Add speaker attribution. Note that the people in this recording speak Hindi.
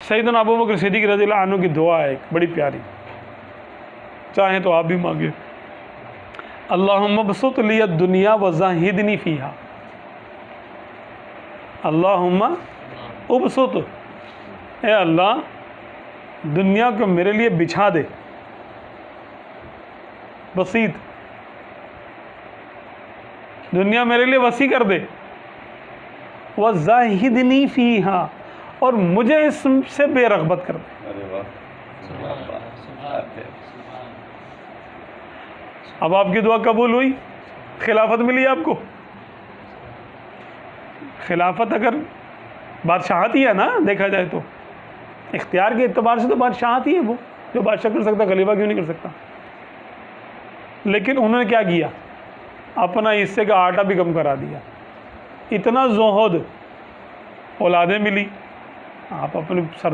Speaker 1: सैयदना अबू बकर सिद्दीक़ रज़ियल्लाहु अन्हु की दुआ है एक बड़ी प्यारी, चाहें तो आप भी मांगे। अल्लाहुम्मा बसुत लिया दुनिया व ज़ाहिदनी फ़ीहा। अल्लाहुम्मा उबसुत, ए अल्लाह दुनिया को मेरे लिए बिछा दे, बसीत, दुनिया मेरे लिए वसी कर दे, व ज़ाहिदनी फ़ीहा, और मुझे इससे बेरग़बत कर दे।
Speaker 2: अरे वाह,
Speaker 1: अब आपकी दुआ कबूल हुई, खिलाफत मिली आपको। खिलाफत अगर बादशाहत ही है ना, देखा जाए तो इख्तियार के एतबार से तो बादशाहत ही है वो, जो बादशाह कर सकता खलीफा क्यों नहीं कर सकता। लेकिन उन्होंने क्या किया, अपना हिस्से का आटा भी कम करा दिया। इतना ज़ुहद, औलादें मिली, आप अपने सर